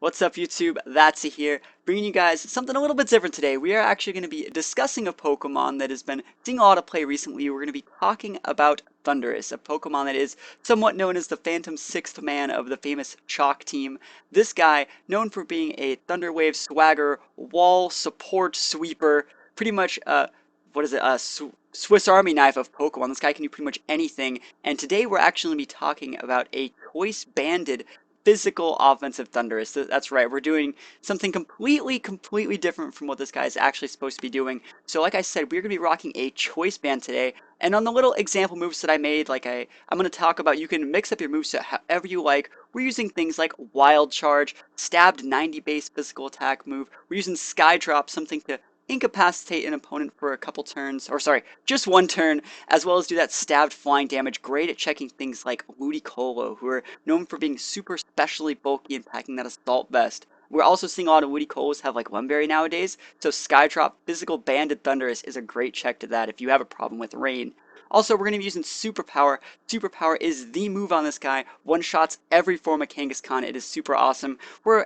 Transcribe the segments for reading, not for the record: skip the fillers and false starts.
What's up YouTube? That's here, bringing you guys something a little bit different today. We are actually going to be discussing a Pokemon that has been seeing a lot of play recently. We're going to be talking about Thundurus, a Pokemon that is somewhat known as the Phantom Sixth Man of the famous Chalk team. This guy, known for being a Thunderwave swagger, wall support sweeper, pretty much Swiss Army knife of Pokemon. This guy can do pretty much anything. And today we're actually going to be talking about a choice banded physical offensive Thundurus. That's right, we're doing something completely different from what this guy is actually supposed to be doing. So like I said, we're going to be rocking a choice band today. And on the little example moves that I made, I'm going to talk about, you can mix up your moveset however you like. We're using things like Wild Charge, stabbed 90 base physical attack move. We're using Sky Drop, something to incapacitate an opponent for a couple turns, or sorry, just one turn, as well as do that stabbed flying damage. Great at checking things like Ludicolo, who are known for being super specially bulky and packing that assault vest. We're also seeing a lot of Ludicolos have like Lumberry nowadays, so Skydrop Physical Banded Thundurus is a great check to that if you have a problem with rain. Also, we're going to be using Superpower. Superpower is the move on this guy. One-shots every form of Kangaskhan. It is super awesome.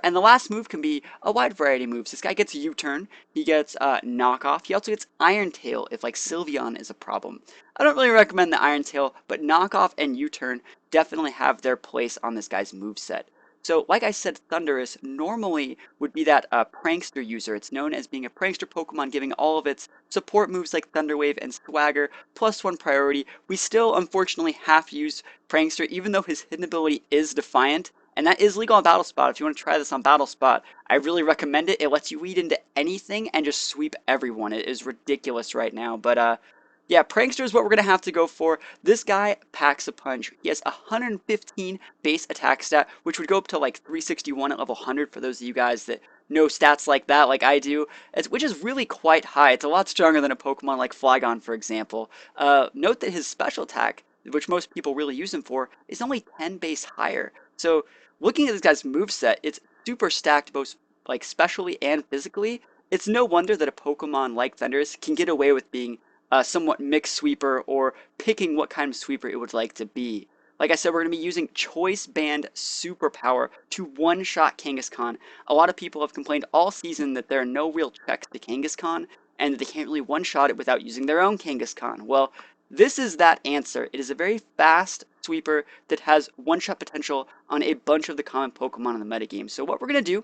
And the last move can be a wide variety of moves. This guy gets U-turn. He gets Knockoff. He also gets Iron Tail if like Sylveon is a problem. I don't really recommend the Iron Tail, but Knockoff and U-turn definitely have their place on this guy's moveset. So, like I said, Thundurus normally would be that Prankster user. It's known as being a Prankster Pokemon, giving all of its support moves like Thunder Wave and Swagger +1 priority. We still, unfortunately, have to use Prankster, even though his hidden ability is Defiant, and that is legal on Battle Spot. If you want to try this on Battle Spot, I really recommend it. It lets you lead into anything and just sweep everyone. It is ridiculous right now, but yeah, Prankster is what we're going to have to go for. This guy packs a punch. He has 115 base attack stat, which would go up to like 361 at level 100 for those of you guys that know stats like that, like I do, which is really quite high. It's a lot stronger than a Pokemon like Flygon, for example. Note that his special attack, which most people really use him for, is only 10 base higher. So looking at this guy's moveset, it's super stacked both like specially and physically. It's no wonder that a Pokemon like Thundurus can get away with being somewhat mixed sweeper or picking what kind of sweeper it would like to be. Like I said, we're going to be using Choice Band Superpower to one-shot Kangaskhan. A lot of people have complained all season that there are no real checks to Kangaskhan and that they can't really one-shot it without using their own Kangaskhan. Well, this is that answer. It is a very fast sweeper that has one-shot potential on a bunch of the common Pokemon in the metagame. So what we're going to do,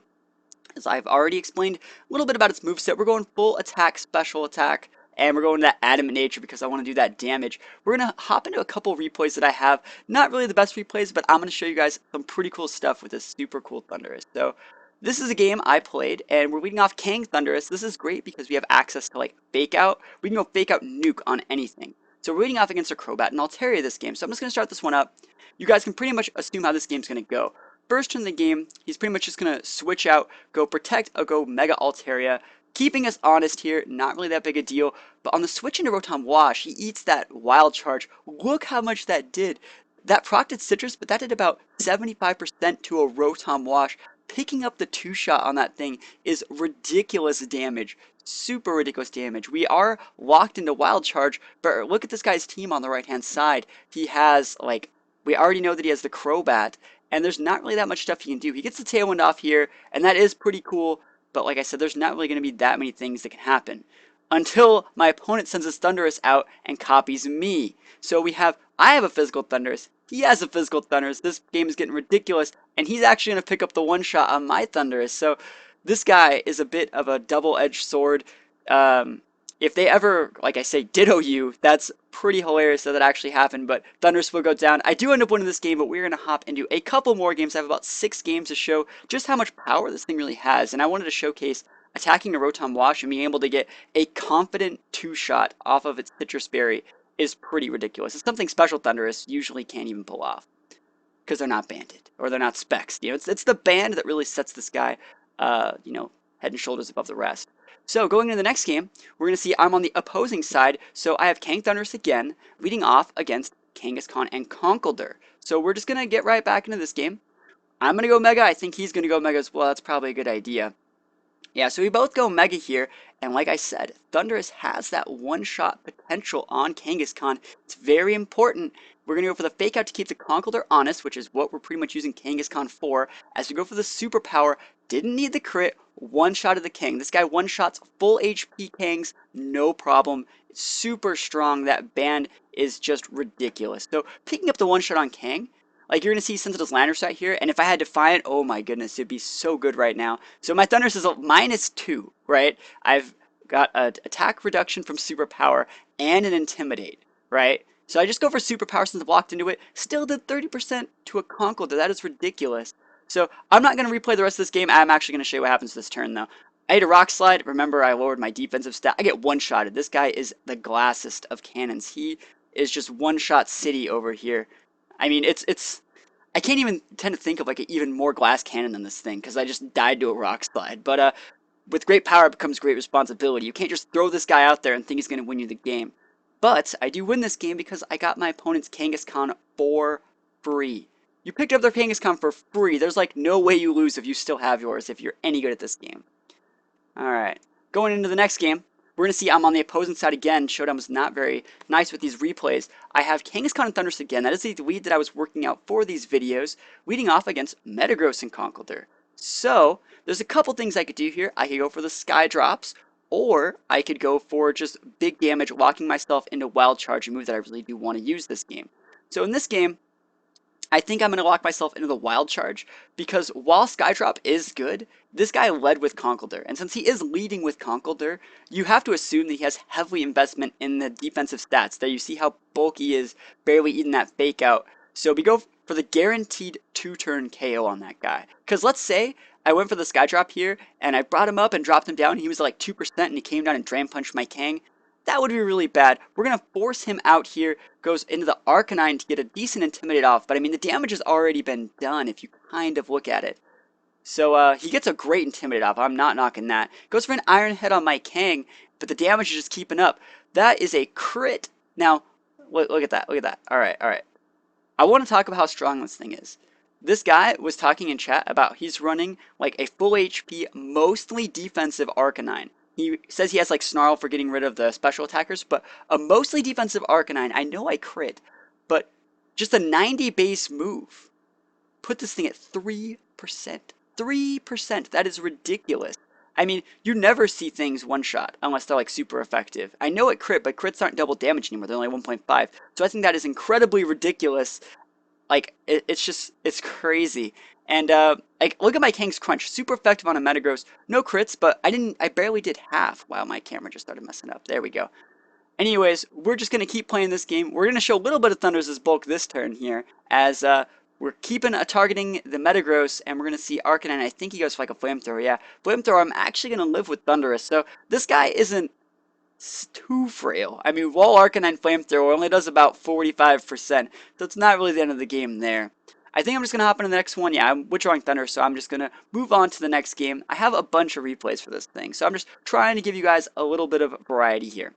as I've already explained a little bit about its moveset, we're going full attack, special attack, and we're going to that adamant nature because I want to do that damage. We're going to hop into a couple replays that I have. Not really the best replays, but I'm going to show you guys some pretty cool stuff with this super cool Thundurus. So this is a game I played, and we're leading off Kang Thundurus. This is great because we have access to like Fake Out. We can go Fake Out Nuke on anything. So we're leading off against a Crobat and Altaria this game. So I'm just going to start this one up. You guys can pretty much assume how this game's going to go. First turn of the game, he's pretty much just going to switch out, go Protect, or go Mega Altaria. Keeping us honest here, not really that big a deal, but on the switch into Rotom Wash, he eats that Wild Charge. Look how much that did. That procted Citrus, but that did about 75% to a Rotom Wash. Picking up the two-shot on that thing is ridiculous damage. Super ridiculous damage. We are locked into Wild Charge, but look at this guy's team on the right-hand side. He has, like, we already know that he has the Crobat, and there's not really that much stuff he can do. He gets the Tailwind off here, and that is pretty cool. But like I said, there's not really going to be that many things that can happen until my opponent sends his Thundurus out and copies me. So I have a physical Thundurus, he has a physical Thundurus. This game is getting ridiculous, and he's actually going to pick up the one shot on my Thundurus. So this guy is a bit of a double-edged sword. If they ever, like I say, ditto you, that's pretty hilarious that actually happened, but Thundurus will go down. I do end up winning this game, but we're going to hop into a couple more games. I have about 6 games to show just how much power this thing really has, and I wanted to showcase attacking a Rotom Wash and being able to get a confident 2-shot off of its Citrus Berry is pretty ridiculous. It's something special Thundurus usually can't even pull off, because they're not banded, or they're not specs. You know, it's the band that really sets this guy, you know, head and shoulders above the rest. So going into the next game, we're going to see I'm on the opposing side. So I have Kang Thundurus again, leading off against Kangaskhan and Conkeldurr. So we're just going to get right back into this game. I'm going to go Mega. I think he's going to go Mega as well. That's probably a good idea. Yeah, so we both go Mega here, and like I said, Thundurus has that one-shot potential on Kangaskhan. It's very important. We're going to go for the Fake Out to keep the Conkeldurr honest, which is what we're pretty much using Kangaskhan for, as we go for the Superpower Didn't need the crit, one-shotted the King. This guy one-shots full HP Kangs, no problem. It's super strong. That band is just ridiculous. So picking up the one-shot on Kang, like you're going to see Sentinel's Landers right here, and if I had to find, oh my goodness, it'd be so good right now. So my Thundurus is a -2, right? I've got an attack reduction from Superpower and an Intimidate, right? So I just go for Superpower since I blocked into it. Still did 30% to a Conkeldurr. That is ridiculous. So I'm not going to replay the rest of this game. I'm actually going to show you what happens this turn, though. I hit a Rock Slide. Remember, I lowered my defensive stat. I get one-shotted. This guy is the glassest of cannons. He is just one-shot city over here. I mean, it's. I can't even tend to think of like an even more glass cannon than this thing because I just died to a Rock Slide. But with great power becomes great responsibility. You can't just throw this guy out there and think he's going to win you the game. But I do win this game because I got my opponent's Kangaskhan for free. You picked up their Kangaskhan for free. There's like no way you lose if you still have yours if you're any good at this game. Alright, going into the next game, we're going to see I'm on the opposing side again. Showdown was not very nice with these replays. I have Kangaskhan and Thundurus again. That is the lead that I was working out for these videos, leading off against Metagross and Conkeldurr. So, there's a couple things I could do here. I could go for the Sky Drops, or I could go for just big damage, locking myself into Wild Charge, a move that I really do want to use this game. So in this game, I think I'm going to lock myself into the Wild Charge, because while Skydrop is good, this guy led with Conkeldurr, and since he is leading with Conkeldurr, you have to assume that he has heavy investment in the defensive stats. There you see how bulky he is, barely eating that fake out. So we go for the guaranteed 2-turn KO on that guy. Because let's say I went for the Skydrop here, and I brought him up and dropped him down, and he was at like 2%, and he came down and Drain Punched my Kang. That would be really bad. We're going to force him out here, goes into the Arcanine to get a decent Intimidate off, but I mean, the damage has already been done if you kind of look at it. So he gets a great Intimidate off. I'm not knocking that. Goes for an Iron Head on my Kang, but the damage is just keeping up. That is a crit. Now, look at that. Look at that. All right, all right. I want to talk about how strong this thing is. This guy was talking in chat about he's running like a full HP, mostly defensive Arcanine. He says he has like Snarl for getting rid of the special attackers, but a mostly defensive Arcanine. I know I crit, but just a 90 base move. Put this thing at 3%. 3%. That is ridiculous. I mean, you never see things one-shot unless they're like super effective. I know it crit, but crits aren't double damage anymore. They're only 1.5. So I think that is incredibly ridiculous. Like, it's crazy. And, like, look at my Kang's Crunch. Super effective on a Metagross. No crits, but I barely did half. Wow, my camera just started messing up. There we go. Anyways, we're just going to keep playing this game. We're going to show a little bit of Thundurus' bulk this turn here, as, we're keeping targeting the Metagross, and we're going to see Arcanine. I think he goes for, like, a Flamethrower. Yeah, Flamethrower, I'm actually going to live with Thundurus. So, this guy isn't too frail. I mean, Wall Arcanine Flamethrower only does about 45%, so it's not really the end of the game there. I think I'm just going to hop into the next one. Yeah, I'm withdrawing Thunder, so I'm just going to move on to the next game. I have a bunch of replays for this thing, so I'm just trying to give you guys a little bit of variety here.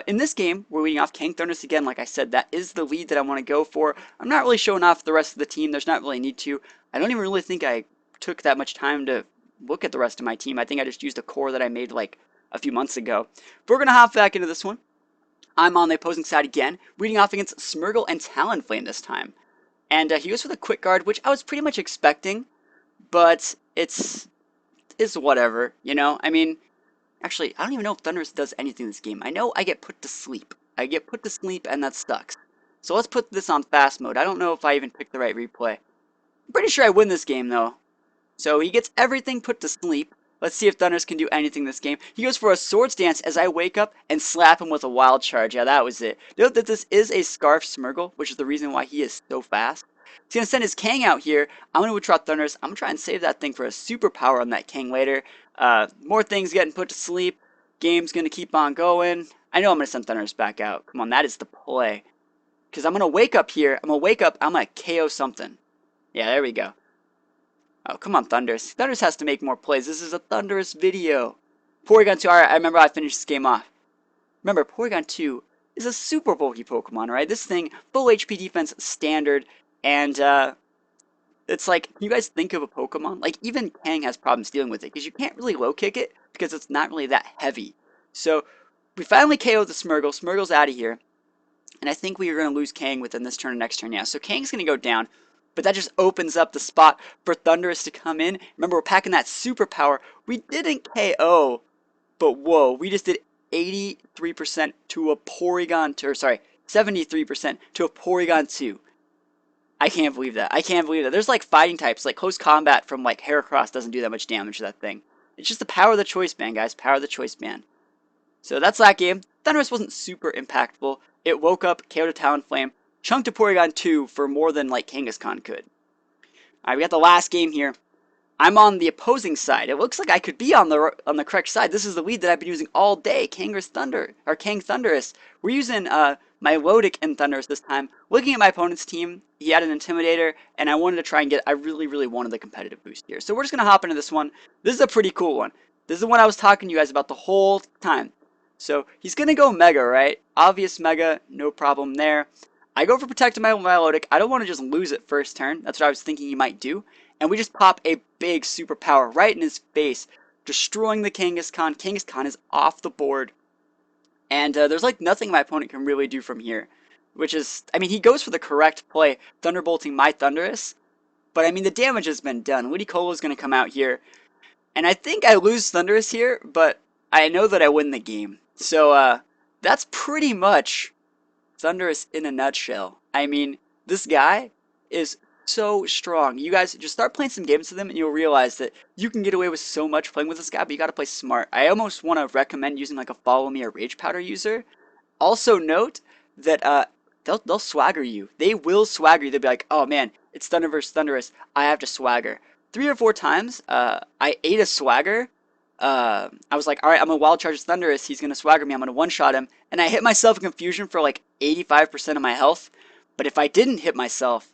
In this game, we're leading off King Thundurus again. Like I said, that is the lead that I want to go for. I'm not really showing off the rest of the team. There's not really a need to. I don't even really think I took that much time to look at the rest of my team. I think I just used a core that I made like a few months ago. But we're going to hop back into this one. I'm on the opposing side again, leading off against Smeargle and Talonflame this time. And he goes for the Quick Guard, which I was pretty much expecting, but it's whatever, you know? I mean, actually, I don't even know if Thundurus does anything in this game. I know I get put to sleep. I get put to sleep, and that sucks. So let's put this on fast mode. I don't know if I even picked the right replay. I'm pretty sure I win this game, though. So he gets everything put to sleep. Let's see if Thundurus can do anything this game. He goes for a Swords Dance as I wake up and slap him with a Wild Charge. Yeah, that was it. Note that this is a Scarf Smeargle, which is the reason why he is so fast. He's going to send his Kang out here. I'm going to withdraw Thundurus. I'm going to try and save that thing for a Superpower on that Kang later. More things getting put to sleep. Game's going to keep on going. I know I'm going to send Thundurus back out. Come on, that is the play. Because I'm going to wake up here. I'm going to KO something. Yeah, there we go. Oh, come on, Thundurus. Thundurus has to make more plays. This is a Thundurus video. Porygon 2. Alright, I remember I finished this game off. Remember, Porygon 2 is a super bulky Pokemon, right? This thing, full HP defense, standard, and, it's like, can you guys think of a Pokemon? Like, even Kang has problems dealing with it, because you can't really low kick it, because it's not really that heavy. So, we finally KO'd the Smeargle. Smeargle's out of here. And I think we are going to lose Kang within this turn or next turn, yeah. So Kang's going to go down. but that just opens up the spot for Thundurus to come in. Remember, we're packing that Superpower. We didn't KO, but whoa, we just did 83% to a Porygon 2, or sorry, 73% to a Porygon 2. I can't believe that. I can't believe that. There's like fighting types, like close combat from like Heracross doesn't do that much damage to that thing. It's just the power of the choice band, guys. Power of the choice band. So that's that game. Thundurus wasn't super impactful. It woke up, KO'd a Talonflame, chunked a Porygon 2 for more than like Kangaskhan could. Alright, we got the last game here. I'm on the opposing side. It looks like I could be on the correct side. This is the lead that I've been using all day. Kang Thundurus. We're using my Lodic and Thundurus this time. Looking at my opponent's team, he had an Intimidator, and I wanted to try and get. I really wanted the competitive boost here. So we're just gonna hop into this one. This is a pretty cool one. This is the one I was talking to you guys about the whole time. So he's gonna go Mega, right? Obvious Mega, no problem there. I go for protecting my Lodic. I don't want to just lose it first turn. That's what I was thinking he might do. And we just pop a big Superpower right in his face, destroying the Kangaskhan. Kangaskhan is off the board. And there's like nothing my opponent can really do from here. Which is, I mean, he goes for the correct play, Thunderbolting my Thundurus. But I mean, the damage has been done. Ludicolo is going to come out here. And I think I lose Thundurus here, but I know that I win the game. So that's pretty much Thundurus in a nutshell. I mean, this guy is so strong. You guys just start playing some games with him and you'll realize that you can get away with so much playing with this guy, but you gotta play smart. I almost want to recommend using like a Follow Me or Rage Powder user. Also note that they'll swagger you. They will swagger you. They'll be like, oh man, it's Thunder versus Thundurus. I have to swagger. 3 or 4 times, I ate a swagger. I was like, alright, I'm gonna Wild Charge Thundurus. He's gonna swagger me. I'm gonna one-shot him. And I hit myself in confusion for like 85% of my health. But if I didn't hit myself,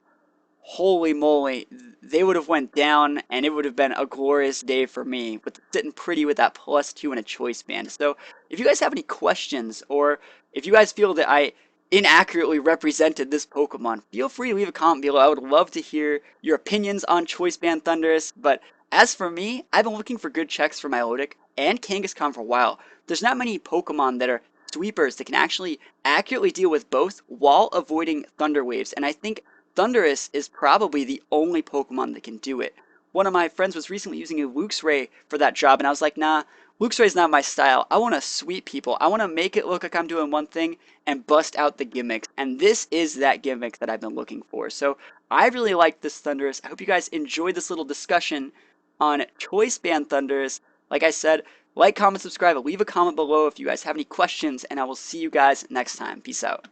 holy moly, they would have went down, and it would have been a glorious day for me, with sitting pretty with that +2 and a choice band. So if you guys have any questions, or if you guys feel that I inaccurately represented this Pokemon, feel free to leave a comment below. I would love to hear your opinions on choice band Thundurus. But as for me, I've been looking for good checks for my Lodic and Kangaskhan for a while. There's not many Pokemon that are sweepers that can actually accurately deal with both while avoiding Thunder Waves, and I think Thundurus is probably the only Pokemon that can do it. One of my friends was recently using a Luxray for that job, and I was like, nah, Luxray's not my style. I want to sweep people. I want to make it look like I'm doing one thing and bust out the gimmicks, and this is that gimmick that I've been looking for. So I really like this Thundurus. I hope you guys enjoyed this little discussion on Choice Band Thundurus. Like I said, like, comment, subscribe, leave a comment below if you guys have any questions, and I will see you guys next time. Peace out.